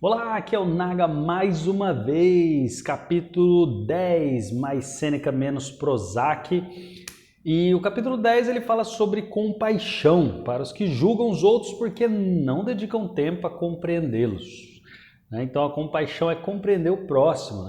Olá, aqui é o Naga mais uma vez, capítulo 10, mais Sêneca, menos Prozac. E o capítulo 10 ele fala sobre compaixão para os que julgam os outros porque não dedicam tempo a compreendê-los. Então a compaixão é compreender o próximo.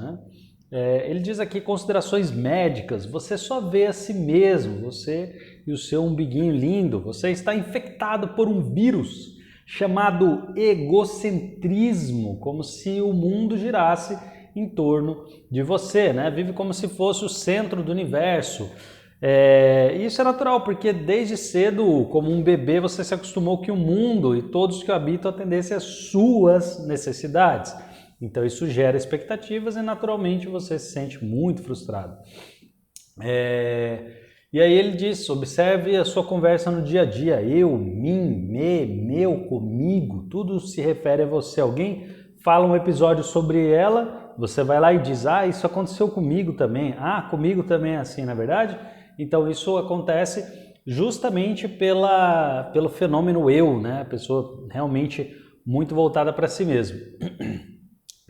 Ele diz aqui considerações médicas, você só vê a si mesmo, você e o seu umbiguinho lindo, você está infectado por um vírus chamado egocentrismo, como se o mundo girasse em torno de você, Vive como se fosse o centro do universo. Isso é natural, porque desde cedo, como um bebê, você se acostumou que o mundo e todos que o habitam atendessem às suas necessidades. Então isso gera expectativas e naturalmente você se sente muito frustrado. E aí ele diz, observe a sua conversa no dia a dia, eu, mim, me, meu, comigo, tudo se refere a você. Alguém fala um episódio sobre ela, você vai lá e diz, isso aconteceu comigo também, comigo também é assim, na verdade? Então isso acontece justamente pelo fenômeno eu, A pessoa realmente muito voltada para si mesmo.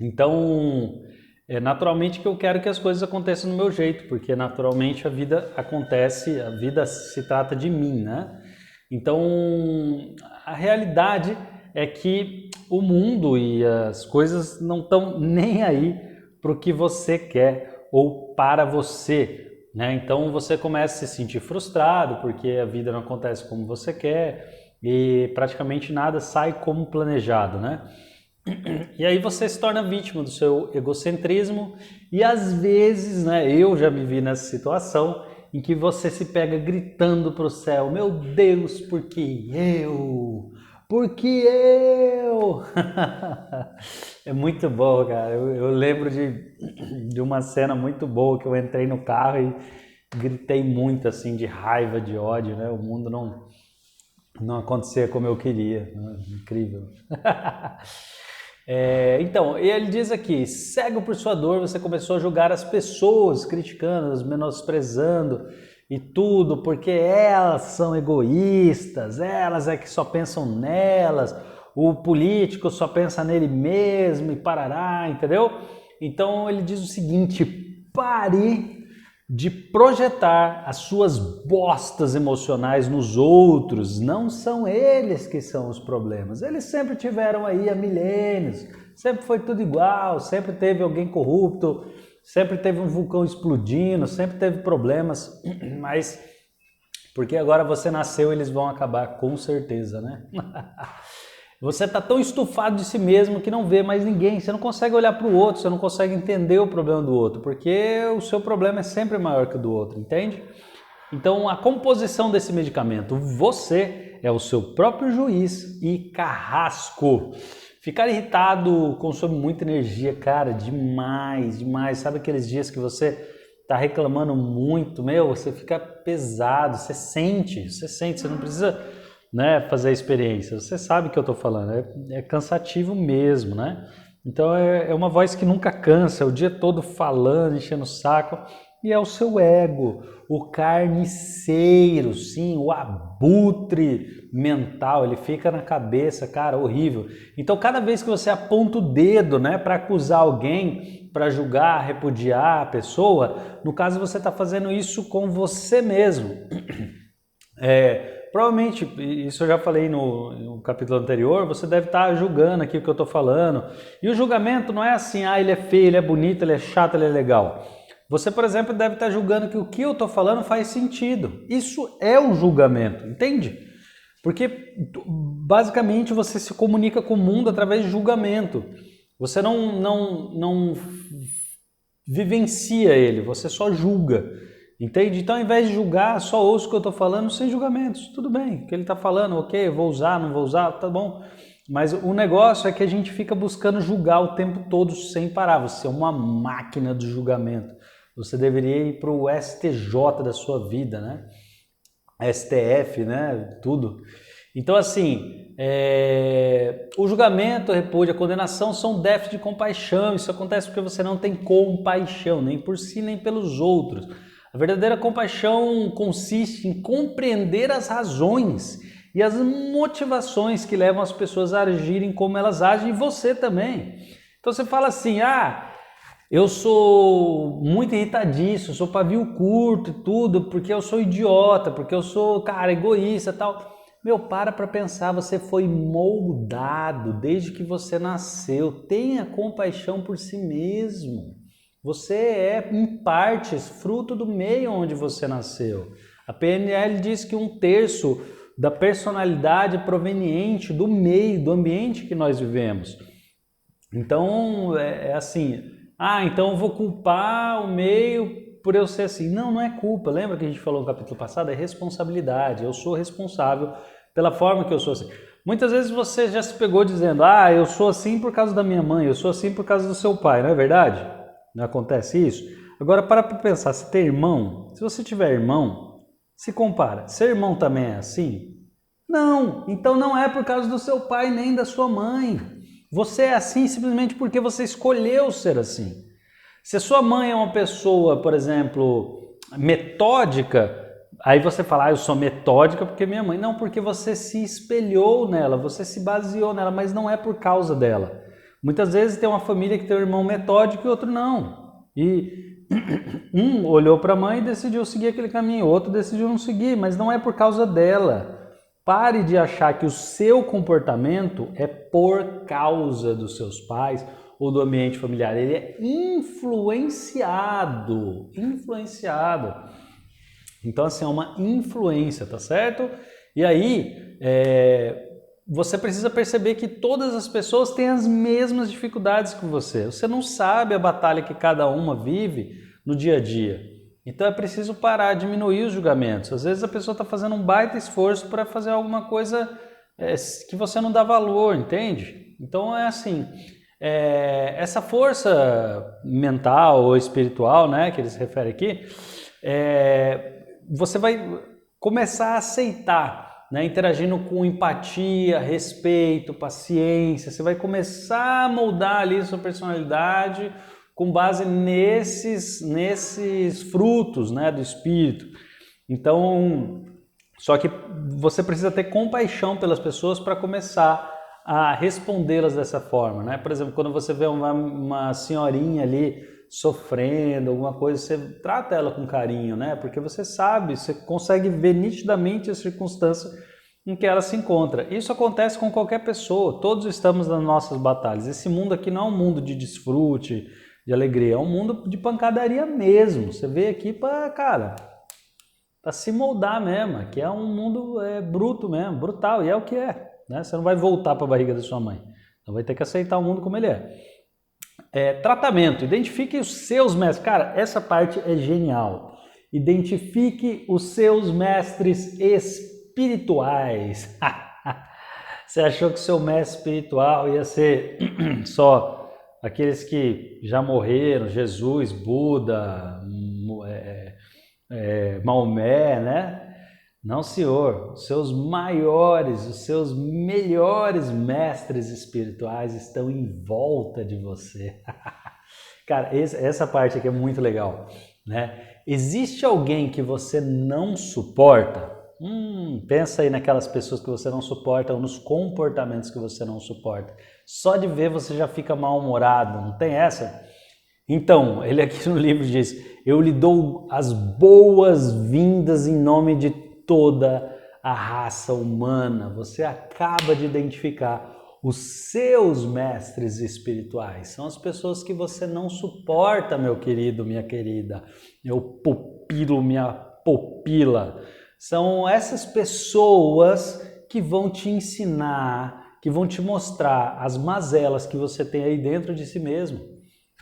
Então, é naturalmente que eu quero que as coisas aconteçam do meu jeito, porque naturalmente a vida acontece, a vida se trata de mim, Então, a realidade é que o mundo e as coisas não estão nem aí para o que você quer ou para você, Então você começa a se sentir frustrado porque a vida não acontece como você quer e praticamente nada sai como planejado, E aí você se torna vítima do seu egocentrismo e às vezes, eu já me vi nessa situação em que você se pega gritando para o céu, meu Deus, por que eu? Por que eu? É muito bom, cara. Eu lembro de uma cena muito boa que eu entrei no carro e gritei muito assim de raiva, de ódio, O mundo não acontecia como eu queria. Incrível. Então, ele diz aqui, cego por sua dor, você começou a julgar as pessoas, criticando-as, menosprezando e tudo, porque elas são egoístas, elas é que só pensam nelas, o político só pensa nele mesmo e parará, entendeu? Então ele diz o seguinte, pare de projetar as suas bostas emocionais nos outros, não são eles que são os problemas, eles sempre tiveram aí há milênios, sempre foi tudo igual, sempre teve alguém corrupto, sempre teve um vulcão explodindo, sempre teve problemas, mas porque agora você nasceu eles vão acabar com certeza, Você está tão estufado de si mesmo que não vê mais ninguém, você não consegue olhar para o outro, você não consegue entender o problema do outro, porque o seu problema é sempre maior que o do outro, entende? Então a composição desse medicamento, você é o seu próprio juiz e carrasco. Ficar irritado consome muita energia, cara, demais, demais. Sabe aqueles dias que você está reclamando muito, você fica pesado, você sente, você não precisa fazer a experiência, você sabe o que eu estou falando, é cansativo mesmo, Então é uma voz que nunca cansa, é o dia todo falando, enchendo o saco, e é o seu ego, o carniceiro, sim, o abutre mental, ele fica na cabeça, cara, horrível. Então cada vez que você aponta o dedo, para acusar alguém, para julgar, repudiar a pessoa, no caso você está fazendo isso com você mesmo. Provavelmente, isso eu já falei no capítulo anterior, você deve estar julgando aqui o que eu estou falando. E o julgamento não é assim, ele é feio, ele é bonito, ele é chato, ele é legal. Você, por exemplo, deve estar julgando que o que eu estou falando faz sentido. Isso é o julgamento, entende? Porque basicamente você se comunica com o mundo através de julgamento. Você não vivencia ele, você só julga. Entende? Então, ao invés de julgar, só ouço o que eu estou falando sem julgamentos. Tudo bem, o que ele está falando, ok, eu vou usar, não vou usar, tá bom. Mas o negócio é que a gente fica buscando julgar o tempo todo sem parar. Você é uma máquina do julgamento. Você deveria ir para o STJ da sua vida, STF, tudo. Então, assim, o julgamento, a repúdio, a condenação são déficit de compaixão. Isso acontece porque você não tem compaixão, nem por si, nem pelos outros. A verdadeira compaixão consiste em compreender as razões e as motivações que levam as pessoas a agirem como elas agem, e você também. Então você fala assim, eu sou muito irritadiço, eu sou pavio curto e tudo, porque eu sou idiota, porque eu sou, cara, egoísta e tal. Meu, para pensar, você foi moldado desde que você nasceu. Tenha compaixão por si mesmo. Você é, em partes, fruto do meio onde você nasceu. A PNL diz que 1/3 da personalidade é proveniente do meio, do ambiente que nós vivemos. Então, é assim, então eu vou culpar o meio por eu ser assim. Não, não é culpa. Lembra que a gente falou no capítulo passado? É responsabilidade. Eu sou responsável pela forma que eu sou assim. Muitas vezes você já se pegou dizendo, eu sou assim por causa da minha mãe, eu sou assim por causa do seu pai, não é verdade? Não acontece isso? Agora para pensar, se tem irmão, se você tiver irmão, se compara, seu irmão também é assim? Não, então não é por causa do seu pai nem da sua mãe. Você é assim simplesmente porque você escolheu ser assim. Se a sua mãe é uma pessoa, por exemplo, metódica, aí você fala, eu sou metódica porque minha mãe. Não, porque você se espelhou nela, você se baseou nela, mas não é por causa dela. Muitas vezes tem uma família que tem um irmão metódico e outro não. E um olhou para a mãe e decidiu seguir aquele caminho, o outro decidiu não seguir, mas não é por causa dela. Pare de achar que o seu comportamento é por causa dos seus pais ou do ambiente familiar. Ele é influenciado. Então, assim, é uma influência, tá certo? E aí, você precisa perceber que todas as pessoas têm as mesmas dificuldades que você. Você não sabe a batalha que cada uma vive no dia a dia. Então é preciso parar, diminuir os julgamentos. Às vezes a pessoa está fazendo um baita esforço para fazer alguma coisa que você não dá valor, entende? Então é assim, essa força mental ou espiritual, né, que ele se refere aqui, você vai começar a aceitar, né, interagindo com empatia, respeito, paciência. Você vai começar a moldar ali a sua personalidade com base nesses frutos, né, do Espírito. Então, só que você precisa ter compaixão pelas pessoas para começar a respondê-las dessa forma, né? Por exemplo, quando você vê uma senhorinha ali sofrendo, alguma coisa, você trata ela com carinho, né? Porque você sabe, você consegue ver nitidamente a circunstância em que ela se encontra. Isso acontece com qualquer pessoa, todos estamos nas nossas batalhas. Esse mundo aqui não é um mundo de desfrute, de alegria, é um mundo de pancadaria mesmo. Você veio aqui para se moldar mesmo, que é um mundo bruto mesmo, brutal, e é o que é, né? Você não vai voltar para a barriga da sua mãe, então vai ter que aceitar o mundo como ele é. Tratamento, identifique os seus mestres. Cara, essa parte é genial. Identifique os seus mestres espirituais. Você achou que seu mestre espiritual ia ser só aqueles que já morreram, Jesus, Buda, Maomé, né? Não, senhor. Os seus maiores, os seus melhores mestres espirituais estão em volta de você. Cara, essa parte aqui é muito legal, né? Existe alguém que você não suporta? Pensa aí naquelas pessoas que você não suporta ou nos comportamentos que você não suporta. Só de ver você já fica mal-humorado, não tem essa? Então, ele aqui no livro diz, eu lhe dou as boas-vindas em nome de toda a raça humana. Você acaba de identificar os seus mestres espirituais. São as pessoas que você não suporta, meu querido, minha querida, meu pupilo, minha pupila. São essas pessoas que vão te ensinar, que vão te mostrar as mazelas que você tem aí dentro de si mesmo.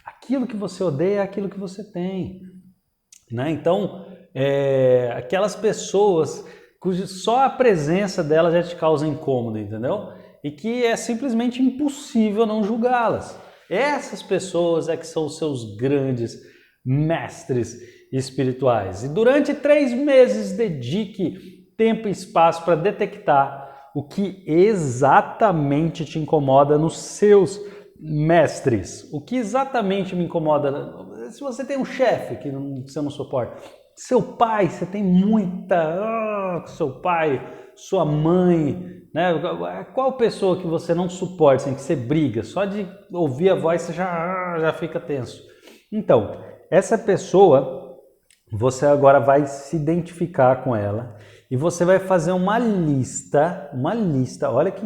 Aquilo que você odeia é aquilo que você tem, né? Então, aquelas pessoas cuja só a presença delas já te causa incômodo, entendeu? E que é simplesmente impossível não julgá-las. Essas pessoas é que são os seus grandes mestres espirituais. E durante 3 meses dedique tempo e espaço para detectar o que exatamente te incomoda nos seus mestres. O que exatamente me incomoda? Se você tem um chefe que você não suporta, seu pai, você tem muita... seu pai sua mãe, né? Qual pessoa que você não suporta, assim, que você briga? Só de ouvir a voz você já fica tenso. Então, essa pessoa, você agora vai se identificar com ela e você vai fazer uma lista, olha que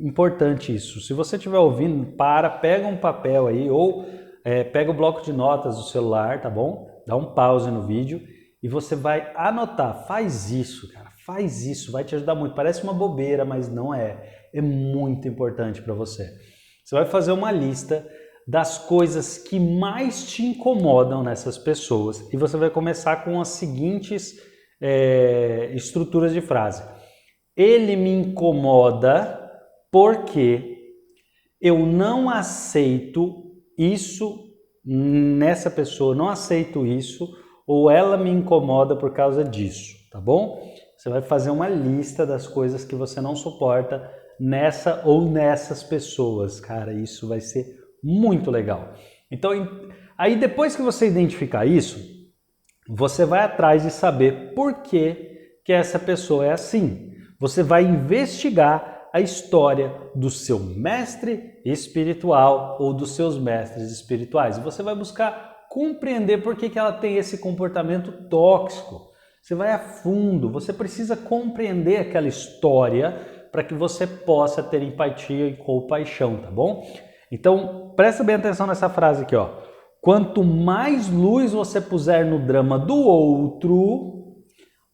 importante isso. Se você estiver ouvindo, pega um papel aí ou pega o bloco de notas do celular, tá bom? Dá um pause no vídeo e você vai anotar. Faz isso, cara, faz isso, vai te ajudar muito. Parece uma bobeira, mas não é. É muito importante para você. Você vai fazer uma lista das coisas que mais te incomodam nessas pessoas e você vai começar com as seguintes estruturas de frase. Ele me incomoda porque eu não aceito isso nessa pessoa, não aceito isso, ou ela me incomoda por causa disso, tá bom? Você vai fazer uma lista das coisas que você não suporta nessa ou nessas pessoas, cara, isso vai ser muito legal. Então, aí depois que você identificar isso, você vai atrás de saber por que essa pessoa é assim. Você vai investigar a história do seu mestre espiritual ou dos seus mestres espirituais. E você vai buscar compreender por que ela tem esse comportamento tóxico. Você vai a fundo, você precisa compreender aquela história para que você possa ter empatia e compaixão, tá bom? Então, presta bem atenção nessa frase aqui, ó. Quanto mais luz você puser no drama do outro,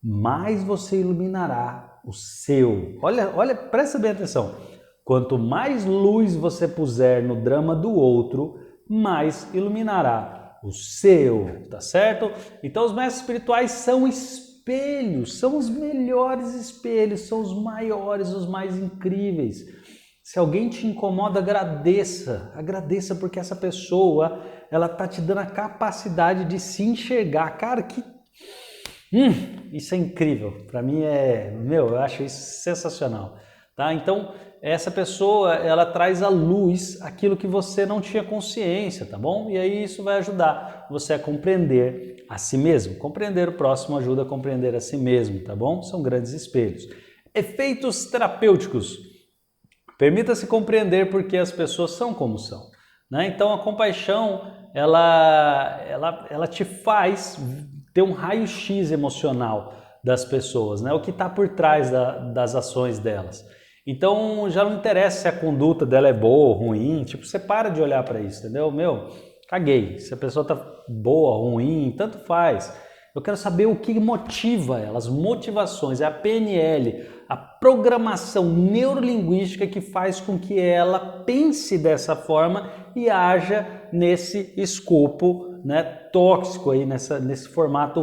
mais você iluminará o seu. Olha, presta bem atenção. Quanto mais luz você puser no drama do outro, mais iluminará o seu, tá certo? Então os mestres espirituais são espelhos, são os melhores espelhos, são os maiores, os mais incríveis. Se alguém te incomoda, agradeça porque essa pessoa, ela tá te dando a capacidade de se enxergar. Cara, isso é incrível. Para mim eu acho isso sensacional, tá? Então, essa pessoa, ela traz à luz aquilo que você não tinha consciência, tá bom? E aí isso vai ajudar você a compreender a si mesmo. Compreender o próximo ajuda a compreender a si mesmo, tá bom? São grandes espelhos. Efeitos terapêuticos. Permita-se compreender por que as pessoas são como são, né? Então a compaixão, ela te faz ter um raio-x emocional das pessoas, né? O que está por trás das ações delas. Então já não interessa se a conduta dela é boa ou ruim, tipo, você para de olhar para isso, entendeu? Caguei, se a pessoa tá boa ou ruim, tanto faz. Eu quero saber o que motiva ela, as motivações, é a PNL, a programação neurolinguística que faz com que ela pense dessa forma e haja nesse escopo, né, tóxico, aí, nesse formato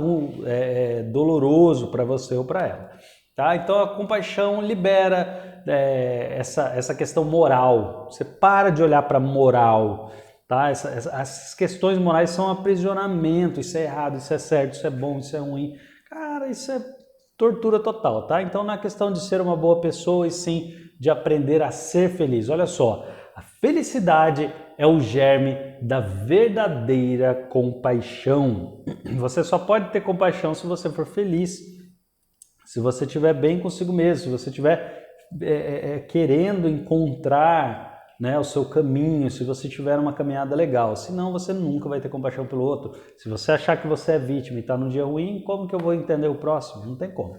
doloroso para você ou para ela. Tá? Então a compaixão libera essa questão moral, você para de olhar para moral. Tá? Essas questões morais são aprisionamento, isso é errado, isso é certo, isso é bom, isso é ruim. Cara, isso é tortura total, tá? Então não é questão de ser uma boa pessoa e sim de aprender a ser feliz. Olha só, a felicidade é o germe da verdadeira compaixão. Você só pode ter compaixão se você for feliz, se você estiver bem consigo mesmo, se você estiver querendo encontrar, né, o seu caminho, se você tiver uma caminhada legal, senão você nunca vai ter compaixão pelo outro. Se você achar que você é vítima e está num dia ruim, como que eu vou entender o próximo? Não tem como.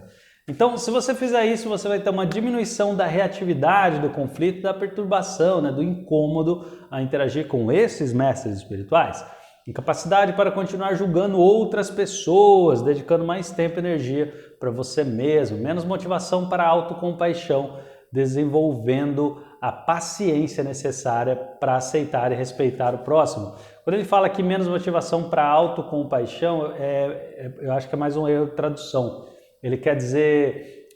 Então, se você fizer isso, você vai ter uma diminuição da reatividade, do conflito, da perturbação, né, do incômodo a interagir com esses mestres espirituais. Incapacidade para continuar julgando outras pessoas, dedicando mais tempo e energia para você mesmo, menos motivação para a autocompaixão, desenvolvendo a paciência necessária para aceitar e respeitar o próximo. Quando ele fala aqui menos motivação para autocompaixão, eu acho que é mais um erro de tradução. Ele quer dizer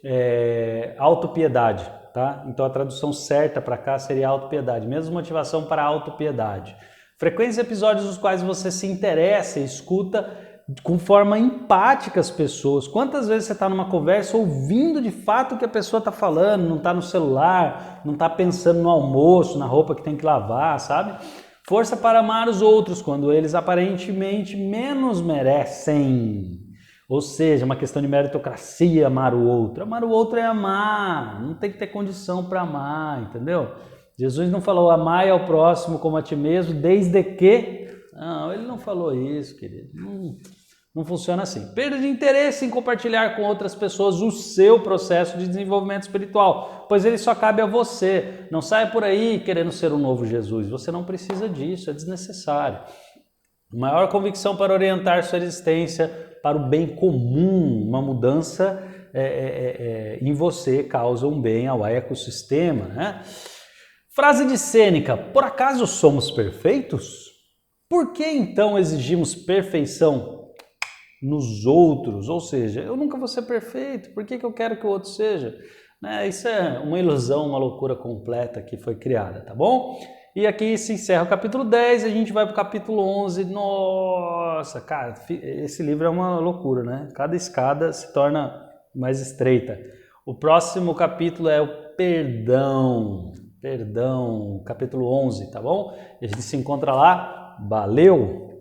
autopiedade, tá? Então a tradução certa para cá seria autopiedade, menos motivação para autopiedade. Frequência de episódios nos quais você se interessa e escuta com forma empática as pessoas. Quantas vezes você está numa conversa ouvindo de fato o que a pessoa está falando, não está no celular, não está pensando no almoço, na roupa que tem que lavar, sabe? Força para amar os outros quando eles aparentemente menos merecem. Ou seja, uma questão de meritocracia amar o outro. Amar o outro é amar, não tem que ter condição para amar, entendeu? Jesus não falou amai ao próximo como a ti mesmo, desde que... Não, ele não falou isso, querido. Não funciona assim. Perda de interesse em compartilhar com outras pessoas o seu processo de desenvolvimento espiritual, pois ele só cabe a você. Não saia por aí querendo ser um novo Jesus. Você não precisa disso, é desnecessário. Maior convicção para orientar sua existência para o bem comum. Uma mudança em você causa um bem ao ecossistema, né? Frase de Sêneca: por acaso somos perfeitos? Por que então exigimos perfeição nos outros? Ou seja, eu nunca vou ser perfeito, por que eu quero que o outro seja? Isso é uma ilusão, uma loucura completa que foi criada, tá bom? E aqui se encerra o capítulo 10, a gente vai para o capítulo 11. Nossa, cara, esse livro é uma loucura, né? Cada escada se torna mais estreita. O próximo capítulo é o perdão, capítulo 11, tá bom? A gente se encontra lá. Valeu!